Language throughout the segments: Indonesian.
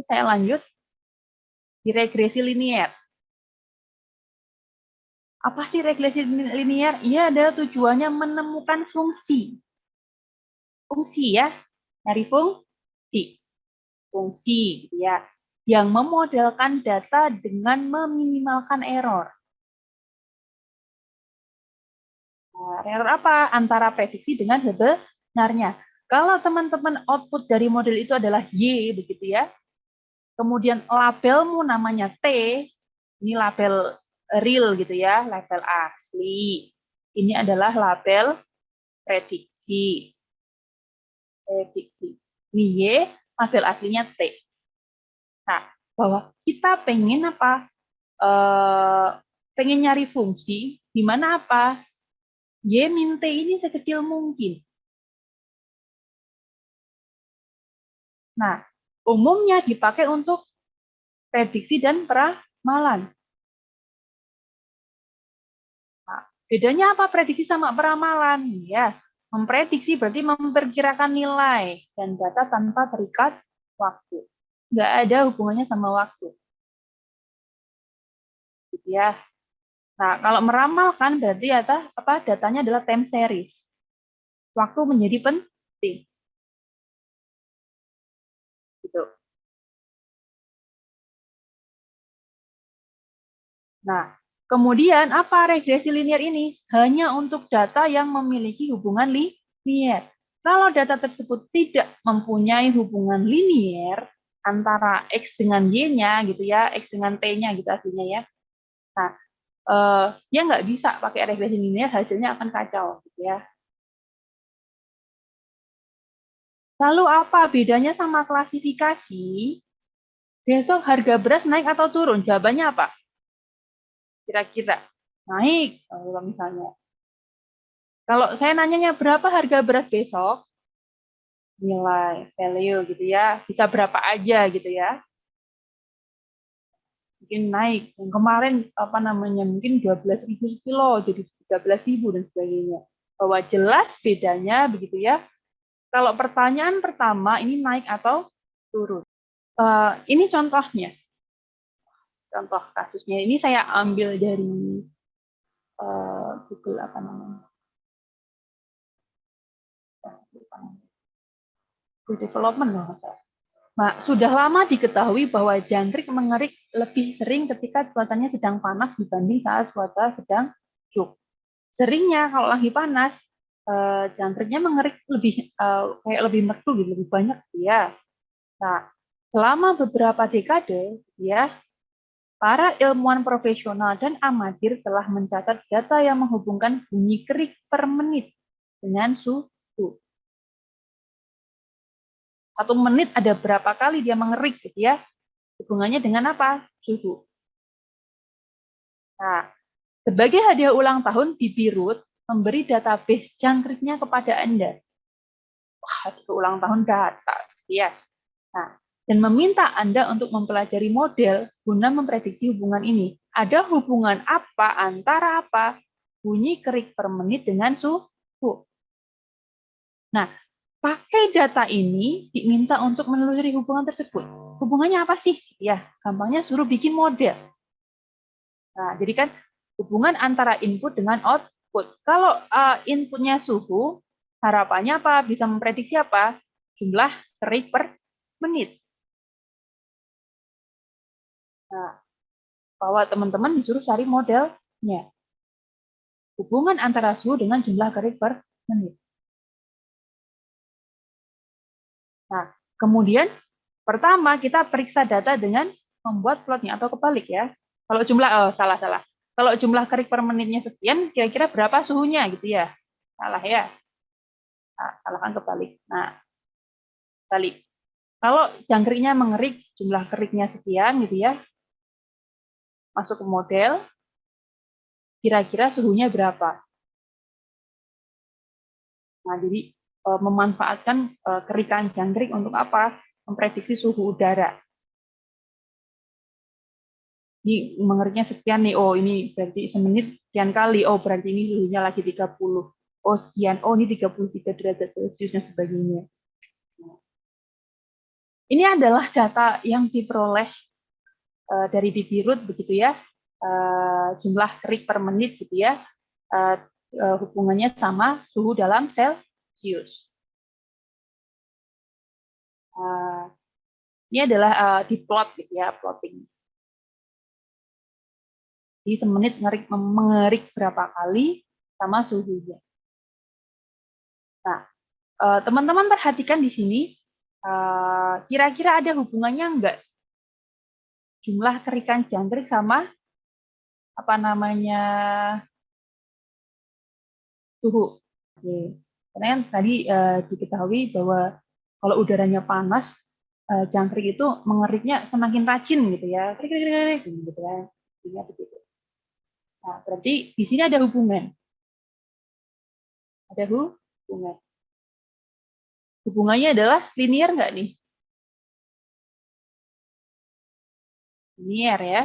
saya lanjut di regresi linier. Apa sih regresi linier? Ia adalah tujuannya menemukan fungsi. Fungsi ya, dari fungsi. Fungsi ya, yang memodelkan data dengan meminimalkan error. Nah, error apa? Antara prediksi dengan sebenarnya. Kalau teman-teman output dari model itu adalah Y, begitu ya. Kemudian labelmu namanya T, ini label real gitu ya, label asli. Ini adalah label prediksi. Prediksi. Ini Y, label aslinya T. Nah, bahwa kita pengen apa? Pengen nyari fungsi, di mana apa? Y min T ini sekecil mungkin. Nah, umumnya dipakai untuk prediksi dan peramalan. Nah, bedanya apa prediksi sama peramalan? Ya, memprediksi berarti memperkirakan nilai dan data tanpa terikat waktu. Nggak ada hubungannya sama waktu. Gitu ya. Nah, kalau meramalkan berarti datanya adalah time series. Waktu menjadi penting. Gitu. Nah, kemudian apa regresi linier ini? Hanya untuk data yang memiliki hubungan linier. Kalau data tersebut tidak mempunyai hubungan linier antara X dengan Y-nya, gitu ya, X dengan T-nya, gitu artinya ya. Nah, ya nggak bisa pakai regresi linier, hasilnya akan kacau, gitu ya. Lalu apa bedanya sama klasifikasi? Besok harga beras naik atau turun? Jawabannya apa? Kira-kira naik, kalau misalnya. Kalau saya nanyanya berapa harga beras besok, nilai value gitu ya, bisa berapa aja gitu ya, mungkin naik. Yang kemarin apa namanya mungkin 12.000 kilo jadi 13.000 dan sebagainya. Bahwa jelas bedanya begitu ya. Kalau pertanyaan pertama ini naik atau turun. Ini contohnya, contoh kasusnya ini saya ambil dari Google apa namanya, Google Development loh. Nah, sudah lama diketahui bahwa jangkrik mengerik lebih sering ketika cuacanya sedang panas dibanding saat cuaca sedang sejuk. Seringnya kalau lagi panas, jangkriknya mengerik lebih kayak lebih merdu, lebih banyak ya. Nah, selama beberapa dekade, ya, para ilmuwan profesional dan amatir telah mencatat data yang menghubungkan bunyi kerik per menit dengan suhu. 1 menit ada berapa kali dia mengerik gitu ya. Hubungannya dengan apa? Suhu. Nah, sebagai hadiah ulang tahun, Bibirut memberi database jangkriknya kepada Anda. Wah, hadiah ulang tahun data. Ya. Nah, dan meminta Anda untuk mempelajari model guna memprediksi hubungan ini. Ada hubungan apa antara apa? Bunyi kerik per menit dengan suhu. Nah, pakai data ini diminta untuk menelusuri hubungan tersebut. Hubungannya apa sih? Ya, gampangnya suruh bikin model. Nah, jadi kan hubungan antara input dengan output. Kalau inputnya suhu, harapannya apa? Bisa memprediksi apa? Jumlah kerik per menit. Nah, bahwa teman-teman disuruh cari modelnya. Hubungan antara suhu dengan jumlah kerik per menit. Nah, kemudian pertama kita periksa data dengan membuat plotnya atau kebalik ya. Kalau jumlah, salah. Kalau jumlah kerik per menitnya sekian, kira-kira berapa suhunya gitu ya? Salah ya. Nah, salah kan kebalik. Nah, balik. Kalau jangkriknya mengerik, jumlah keriknya sekian gitu ya. Masuk ke model, kira-kira suhunya berapa? Nah, jadi memanfaatkan kerikan jangkrik untuk apa? Memprediksi suhu udara. Ini mengeriknya sekian nih, oh ini berarti semenit sekian kali, oh berarti ini suhunya lagi 30. Oh sekian, oh ini 33 derajat Celcius dan sebagainya. Ini adalah data yang diperoleh dari bibirut begitu ya, jumlah kerik per menit gitu ya, hubungannya sama suhu dalam Celcius. Ini adalah diplot gitu ya, plotting. Di semenit mengerik berapa kali sama suhunya. Nah, teman-teman perhatikan di sini, kira-kira ada hubungannya enggak jumlah kerikan jangkrik sama apa namanya suhu? Oke. Karena kan tadi diketahui bahwa kalau udaranya panas, jangkrik itu mengeriknya semakin rajin gitu ya, krik gitu kan, begitu. Nah, berarti di sini ada hubungan. Ada hubungan. Hubungannya adalah linear nggak nih? Linear ya.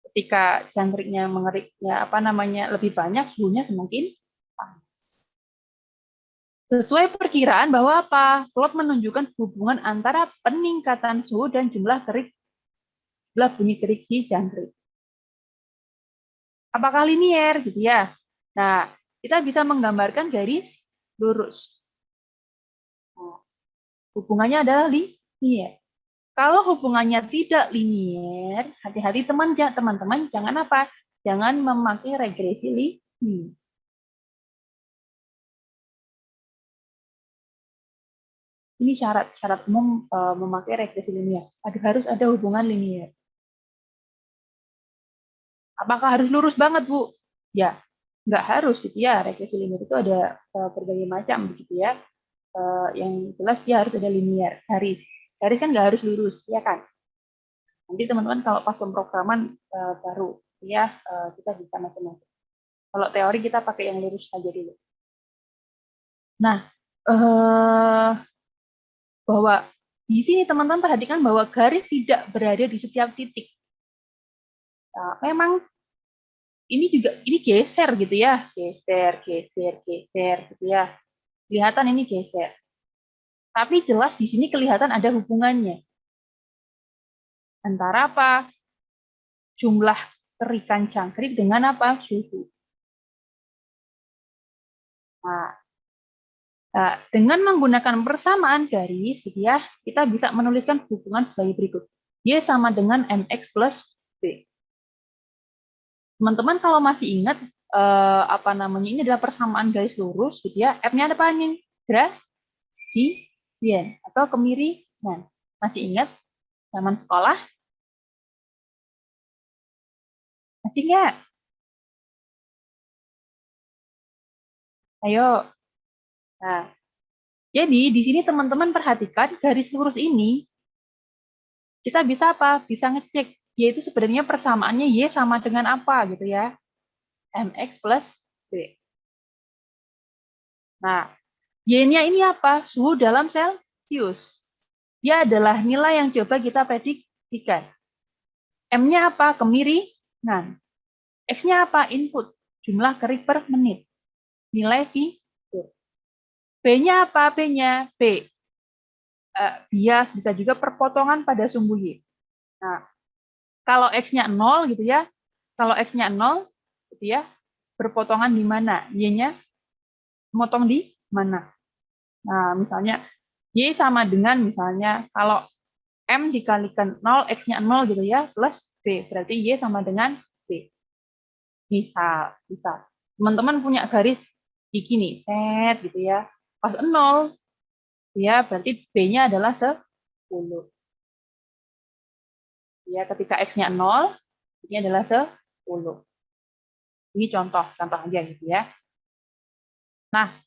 Ketika jangkriknya mengeriknya apa namanya lebih banyak, suhunya semakin panas. Sesuai perkiraan bahwa apa? Plot menunjukkan hubungan antara peningkatan suhu dan jumlah bunyi kerik di jangkrik. Apakah linear gitu ya? Nah, kita bisa menggambarkan garis lurus. Nah, hubungannya adalah linear. Kalau hubungannya tidak linear, hati-hati teman-teman, jangan apa? Jangan memakai regresi linear. Ini syarat umum memakai regresi linear. Harus ada hubungan linear. Apakah harus lurus banget, Bu? Ya, nggak harus gitu ya. Regresi linear itu ada berbagai macam begitu ya. Yang jelas dia harus ada linear, garis. Garis kan nggak harus lurus, ya kan? Nanti teman-teman kalau pas pemrograman baru ya kita bisa macam-macam. Kalau teori kita pakai yang lurus saja dulu. Nah, bahwa di sini teman-teman perhatikan bahwa garis tidak berada di setiap titik. Nah, memang ini geser gitu ya, geser gitu ya. Kelihatan ini geser. Tapi jelas di sini kelihatan ada hubungannya antara apa? Jumlah kerikan jangkrik dengan apa? Suhu. Nah, dengan menggunakan persamaan garis, gitu ya, kita bisa menuliskan hubungan sebagai berikut. Y sama dengan mx plus b. Teman-teman kalau masih ingat apa namanya ini adalah persamaan garis lurus, gitu ya. F-nya ada apa nih? Gradien atau kemiringan. Masih ingat zaman sekolah? Masih nggak? Ayo. Nah, jadi di sini teman-teman perhatikan garis lurus ini kita bisa apa? Bisa ngecek yaitu sebenarnya persamaannya Y sama dengan apa gitu ya. MX plus B. Nah, Y-nya ini apa? Suhu dalam Celcius. Dia adalah nilai yang coba kita prediksikan. M-nya apa? Kemiringan. X-nya apa? Input. Jumlah kerik per menit. Nilai fitur. B-nya apa? B-nya B. Bias, bisa juga perpotongan pada sumbu Y. Nah, kalau X-nya 0 gitu ya. Kalau X-nya 0 gitu ya. Berpotongan di mana? Y-nya motong di mana? Nah, misalnya Y sama dengan misalnya kalau M dikalikan 0, X-nya 0 gitu ya, plus B. Berarti Y sama dengan B. Bisa. Teman-teman punya garis begini, set gitu ya. Pas 0, ya berarti B-nya adalah 10. Ya, ketika X-nya 0, ini adalah 10. Ini contoh aja gitu ya. Nah,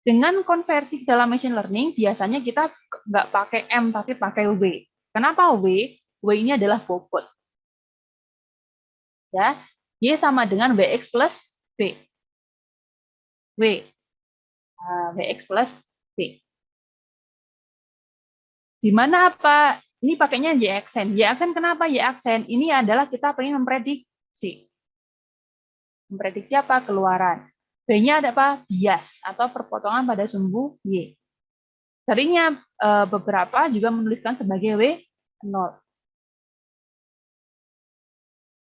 dengan konversi dalam machine learning, biasanya kita nggak pakai M, tapi pakai W. Kenapa W? W ini adalah bobot. Ya, Y sama dengan WX plus B. W. WX plus B. Di mana apa? Ini pakainya Y aksen. Y aksen kenapa Y aksen? Ini adalah kita pengen memprediksi. Memprediksi apa? Keluaran. B-nya ada apa? Bias atau perpotongan pada sumbu Y. Seringnya beberapa juga menuliskan sebagai W0.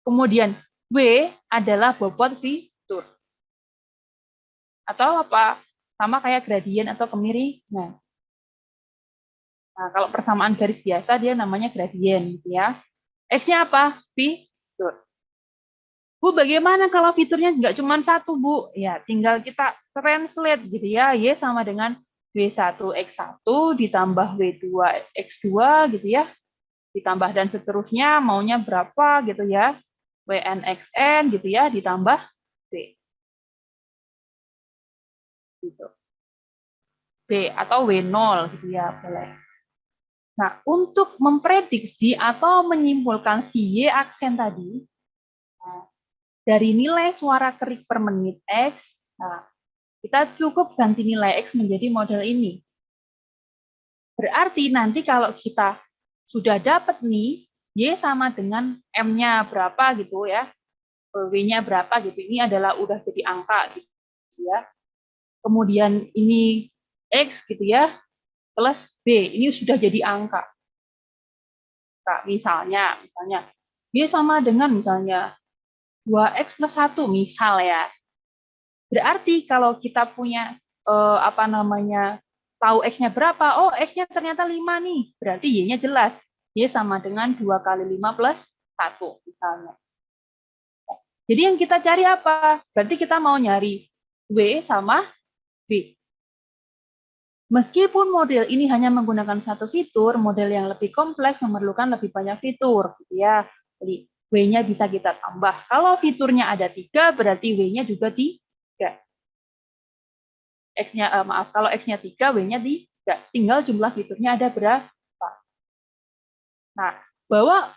Kemudian W adalah bobot fitur. Atau apa? Sama kayak gradien atau kemiringan. Nah, kalau persamaan garis biasa dia namanya gradien gitu ya. X-nya apa? Fitur. Bu, bagaimana kalau fiturnya nggak cuma satu, Bu? Ya, tinggal kita translate gitu ya. Y sama dengan W1X1 ditambah W2X2 gitu ya. Ditambah dan seterusnya, maunya berapa gitu ya. WNXN gitu ya, ditambah B. Gitu. B atau W0 gitu ya, boleh. Nah, untuk memprediksi atau menyimpulkan si Y aksen tadi, dari nilai suara kerik per menit X, nah, kita cukup ganti nilai X menjadi model ini. Berarti nanti kalau kita sudah dapat nih, Y sama dengan M-nya berapa gitu ya, W-nya berapa gitu, ini adalah udah jadi angka gitu ya. Kemudian ini X gitu ya, plus B, ini sudah jadi angka. Nah, misalnya Y sama dengan misalnya 2X plus 1 misal ya. Berarti kalau kita punya tahu X-nya berapa, oh X-nya ternyata 5 nih, berarti Y-nya jelas. Y sama dengan 2 kali 5 plus 1 misalnya. Jadi yang kita cari apa? Berarti kita mau nyari W sama B. Meskipun model ini hanya menggunakan satu fitur, model yang lebih kompleks memerlukan lebih banyak fitur, gitu ya. Jadi W-nya bisa kita tambah. Kalau fiturnya ada 3, berarti W-nya juga 3. X-nya kalau X-nya 3, W-nya 3. Tinggal jumlah fiturnya ada berapa. Nah, bahwa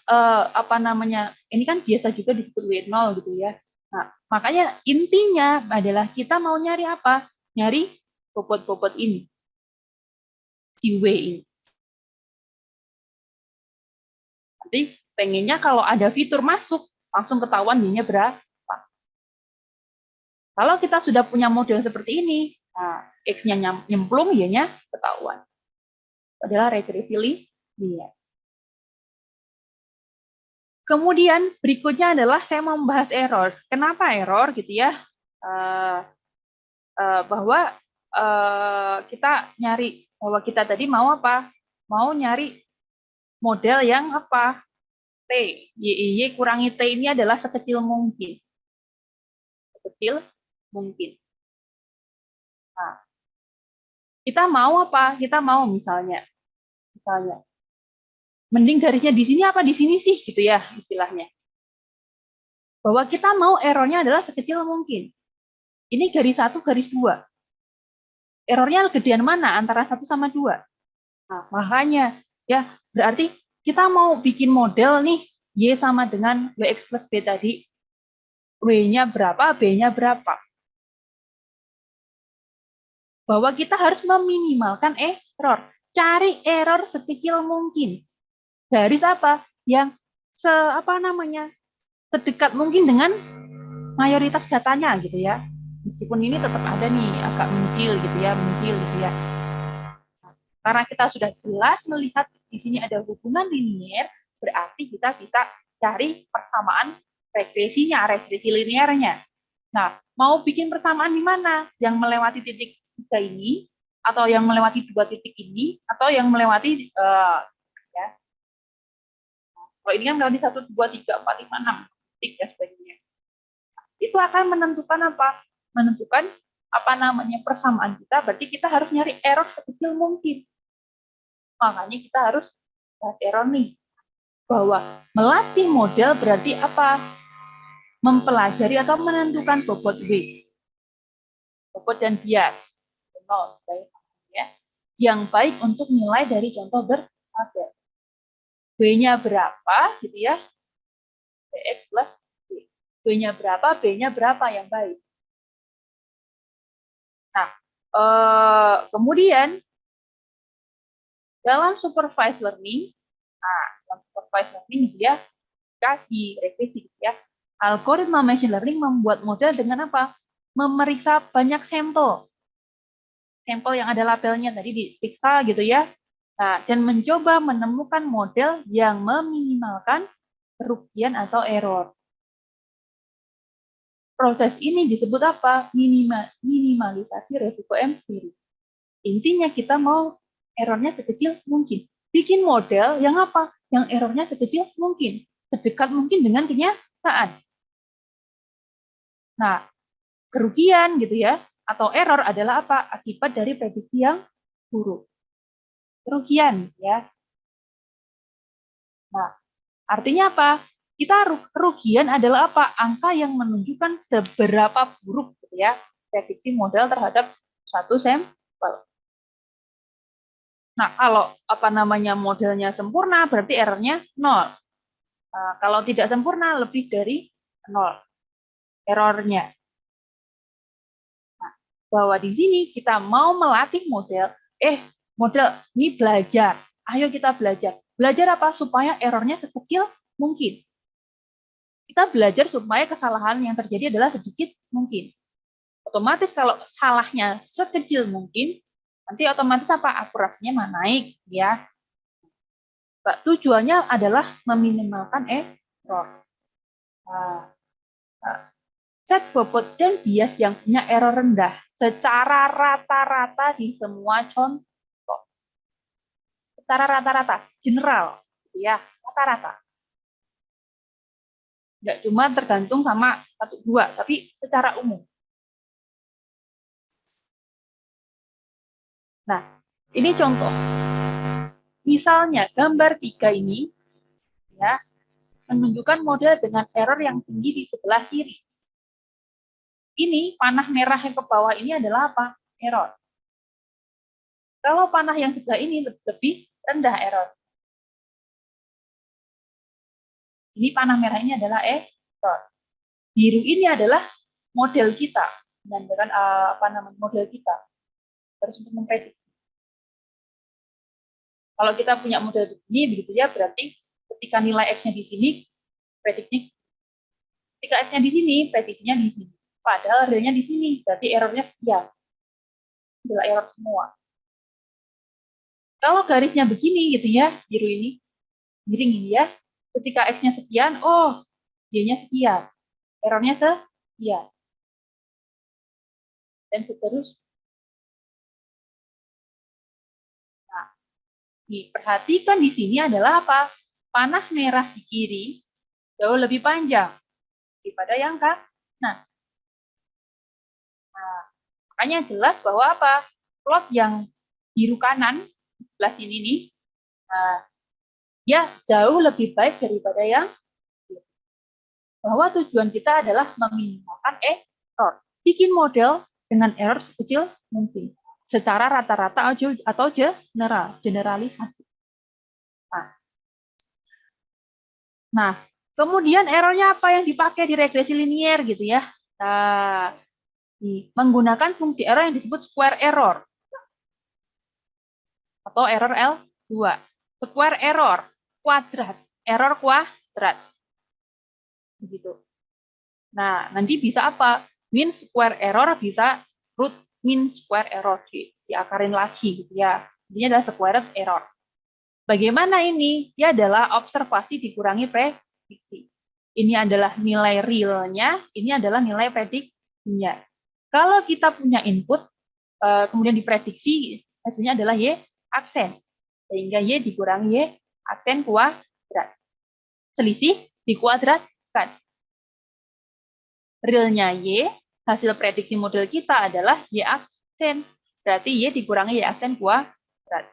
ini kan biasa juga disebut W0 gitu ya. Nah, makanya intinya adalah kita mau nyari apa? Nyari bobot-bobot ini. Si W ini. Nanti pengennya kalau ada fitur masuk, langsung ketahuan Y-nya berapa. Kalau kita sudah punya model seperti ini, nah, X-nya nyemplung, Y-nya ketahuan. Adalah regresi linear. Kemudian berikutnya adalah saya mau membahas error. Kenapa error gitu ya? Bahwa kita nyari, bahwa kita tadi mau apa? Mau nyari model yang apa? T, Y kurangi T ini adalah sekecil mungkin. Sekecil mungkin. Nah, kita mau apa? Kita mau misalnya, mending garisnya di sini apa di sini sih gitu ya istilahnya. Bahwa kita mau errornya adalah sekecil mungkin. Ini garis 1, garis 2. Errornya gedean mana antara 1 sama 2? Nah, makanya ya berarti kita mau bikin model nih Y sama dengan WX plus B tadi. W-nya berapa, B-nya berapa. Bahwa kita harus meminimalkan error. Cari error sekecil mungkin. Garis apa? Yang sedekat mungkin dengan mayoritas datanya gitu ya. Meskipun ini tetap ada nih agak mencil gitu ya. Karena kita sudah jelas melihat di sini ada hubungan linier, berarti kita bisa cari persamaan regresi linearnya. Nah, mau bikin persamaan di mana? Yang melewati titik 3 ini, atau yang melewati 2 titik ini, atau yang melewati ya. Kalau ini kan melewati 1, 2, 3, 4, 5, 6 titik ya sebagainya. Itu akan menentukan apa? Menentukan persamaan kita, berarti kita harus nyari error sekecil mungkin. Makanya kita harus bahas error nih. Bahwa melatih model berarti apa? Mempelajari atau menentukan bobot W. Bobot dan bias. Ya. Yang baik untuk nilai dari contoh berada. W-nya berapa gitu ya? Bx plus W. W-nya berapa, B-nya berapa yang baik. Nah, kemudian dalam supervised learning, dia kasih regresi ya. Algoritma machine learning membuat model dengan apa? Memeriksa banyak sampel. sampel yang ada labelnya tadi diperiksa gitu ya. Nah, dan mencoba menemukan model yang meminimalkan kerugian atau error. Proses ini disebut apa? Minimalisasi resiko empirik. Intinya kita mau errornya sekecil mungkin. Bikin model yang apa? Yang errornya sekecil mungkin. Sedekat mungkin dengan kenyataan. Nah, kerugian gitu ya, atau error adalah apa? Akibat dari prediksi yang buruk. Kerugian ya. Nah, artinya apa? Kerugian adalah apa? Angka yang menunjukkan seberapa buruk gitu ya prediksi model terhadap satu sampel. Nah, kalau apa namanya modelnya sempurna berarti errornya 0. Nah, kalau tidak sempurna lebih dari 0 errornya. Nah, bahwa di sini kita mau melatih model, model ini belajar. Ayo kita belajar. Belajar apa? Supaya errornya sekecil mungkin. Kita belajar supaya kesalahan yang terjadi adalah sedikit mungkin. Otomatis kalau salahnya sekecil mungkin, nanti otomatis apa? Akurasinya naik ya. Tujuannya adalah meminimalkan error. Set bobot dan bias yang punya error rendah secara rata-rata di semua contoh. Secara rata-rata, general, ya, rata-rata. Nggak cuma tergantung sama satu dua, tapi secara umum. Nah, ini contoh. Misalnya gambar 3 ini ya menunjukkan model dengan error yang tinggi di sebelah kiri. Ini panah merah yang ke bawah ini adalah apa? Error. Kalau panah yang sebelah ini lebih rendah error. Ini panah merah ini adalah error. Biru ini adalah model kita, menandakan apa namanya model kita. Harus untuk memprediksi. Kalau kita punya model begini, begitu ya, berarti ketika nilai X-nya di sini, prediksi. Ketika X-nya di sini, prediksinya di sini. Padahal realnya di sini, berarti errornya sekian. Adalah error semua. Kalau garisnya begini gitu ya, biru ini, miring ini ya, ketika X-nya sekian, oh, Y-nya sekian. Errornya sekian. Dan seterusnya. Nah, diperhatikan di sini adalah apa? Panah merah di kiri jauh lebih panjang daripada yang kanan. Nah, makanya jelas bahwa apa? Plot yang biru kanan sebelah sini nih, nah, ya jauh lebih baik daripada yang biru. Bahwa tujuan kita adalah meminimalkan error. Bikin model dengan error sekecil mungkin. Secara rata-rata atau generalisasi. Nah, kemudian errornya apa yang dipakai di regresi linier gitu ya? Nah, menggunakan fungsi error yang disebut square error atau error L2. Square error, kuadrat, error kuadrat. Begitu. Nah, nanti bisa apa? Mean square error bisa root mean square error diakarin lagi gitu ya. Ini adalah square error. Bagaimana ini? Dia adalah observasi dikurangi prediksi. Ini adalah nilai realnya, ini adalah nilai prediksinya. Kalau kita punya input, kemudian diprediksi, hasilnya adalah Y aksen. Sehingga Y dikurangi Y aksen kuadrat. Selisih dikuadratkan. Realnya Y, hasil prediksi model kita adalah Y aksen. Berarti Y dikurangi Y aksen kuadrat.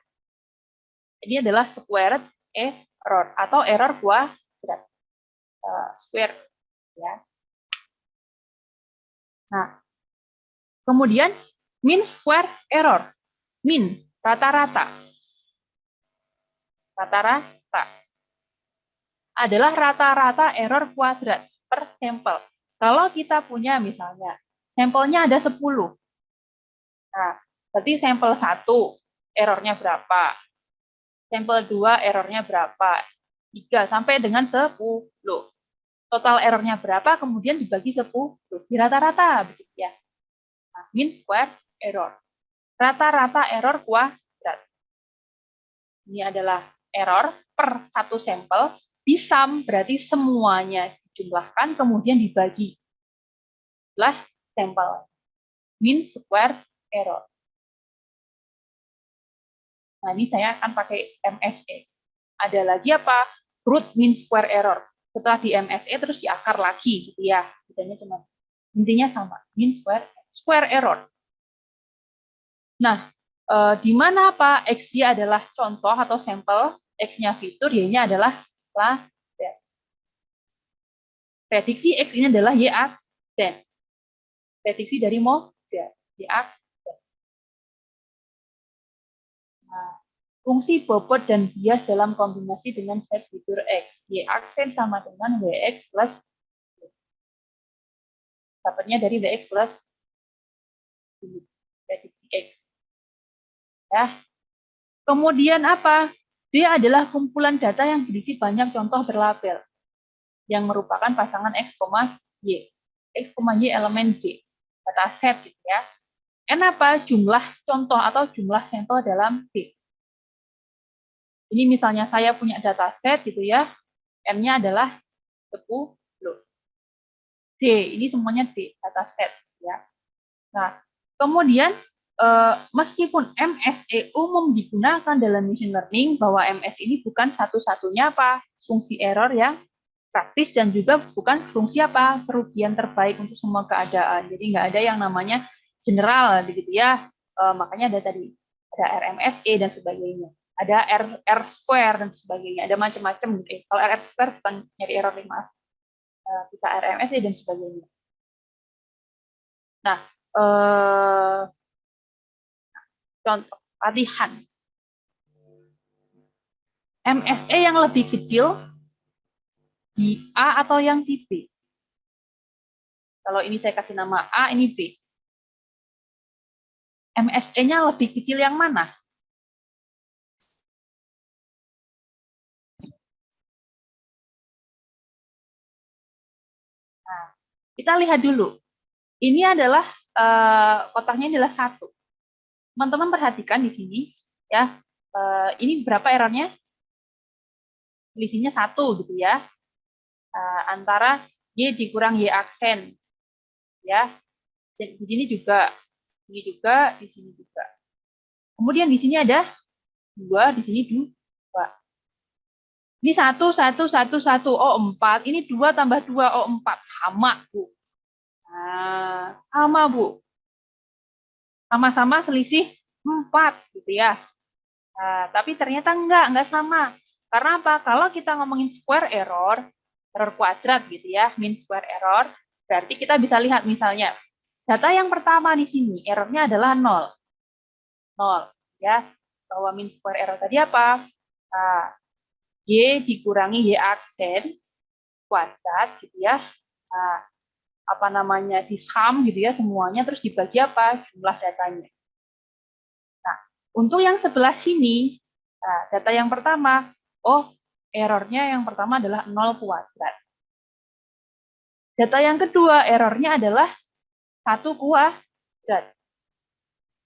Ini adalah squared error atau error kuadrat. Square ya. Nah, kemudian mean square error. Mean rata-rata. Rata-rata adalah rata-rata error kuadrat per sampel. Kalau kita punya misalnya sampelnya ada 10. Nah, berarti sampel 1 errornya berapa? Sampel 2 errornya berapa? 3 sampai dengan 10. Total errornya berapa, kemudian dibagi 10. Di rata-rata, begitu ya. Nah, mean square error. rata-rata error kuadrat. Ini adalah error per satu sampel, disum berarti semuanya dijumlahkan kemudian dibagi. Jumlah sampel. Mean square error. Nah, ini saya akan pakai MSE. Ada lagi apa? Root mean square error. Setelah di MSE terus di akar lagi gitu ya. Intinya sama, mean square error. Nah, di mana apa? X-nya adalah contoh atau sampel, X-nya fitur, Y-nya adalah laten. Prediksi X ini adalah Y aksen. Prediksi dari model Y aksen. Nah, fungsi bobot dan bias dalam kombinasi dengan set fitur X. Y aksen sama dengan WX plus dapatnya dari WX plus prediksi X. Ya. Kemudian apa? D adalah kumpulan data yang berisi banyak contoh berlabel yang merupakan pasangan X, Y. X, Y elemen J. Data set gitu ya. N apa? Jumlah contoh atau jumlah sampel dalam D. Ini misalnya saya punya data set gitu ya. N-nya adalah 10. D, ini semuanya D, data set ya. Nah, kemudian meskipun MSE umum digunakan dalam machine learning, bahwa MS ini bukan satu-satunya apa? Fungsi error yang praktis dan juga bukan fungsi apa? Kerugian terbaik untuk semua keadaan. Jadi nggak ada yang namanya general begitu ya. Makanya ada tadi ada RMSE dan sebagainya. Ada R square dan sebagainya. Ada macam-macam gitu. Kalau R square bukan nyari error, maaf. Kita RMSE dan sebagainya. Nah, contoh latihan. MSE yang lebih kecil di A atau yang di B? Kalau ini saya kasih nama A, ini B. MSE-nya lebih kecil yang mana? Nah, kita lihat dulu. Ini adalah kotaknya adalah 1. Teman-teman perhatikan di sini ya. Ini berapa errornya? Selisihnya 1 gitu ya. Antara Y dikurang Y aksen. Ya. Di sini juga, ini juga, di sini juga. Kemudian di sini ada 2, di sini 2. Ini 1, 1, 1, 1. Oh, 4. Ini 2 tambah 2. Oh, 4. Sama, Bu. Nah, sama, Bu. Sama-sama selisih 4, gitu ya. Nah, tapi ternyata enggak sama. Karena apa? Kalau kita ngomongin square error, error kuadrat gitu ya, mean square error, berarti kita bisa lihat misalnya, data yang pertama di sini, errornya adalah 0. 0, ya. Bahwa mean square error tadi apa? Nah, Y dikurangi Y aksen kuadrat gitu ya. Nah, apa namanya, di sum gitu ya semuanya, terus dibagi apa? Jumlah datanya. Nah, untuk yang sebelah sini, nah, data yang pertama, oh, errornya yang pertama adalah 0 kuadrat. Data yang kedua, errornya adalah 1 kuadrat.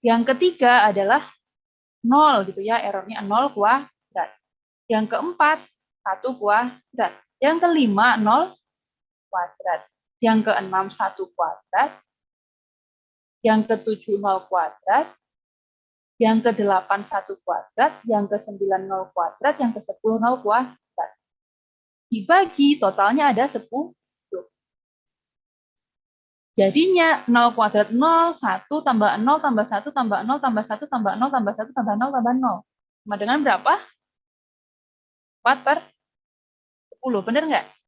Yang ketiga adalah 0 gitu ya, errornya 0 kuadrat. Yang keempat, 1 kuadrat. Yang kelima, 0 kuadrat. Yang keenam, 1 kuadrat. Yang ketujuh, 0 kuadrat. Yang ke-8 1 kuadrat, yang ke-9 0 kuadrat, yang ke-10 0 kuadrat. Dibagi totalnya ada 10. Jadinya 0 kuadrat 0, 1 tambah 0 tambah 1 tambah 0 tambah 1 tambah 0 tambah 1 tambah 0 tambah 0. Sama dengan berapa? 4/10, benar nggak?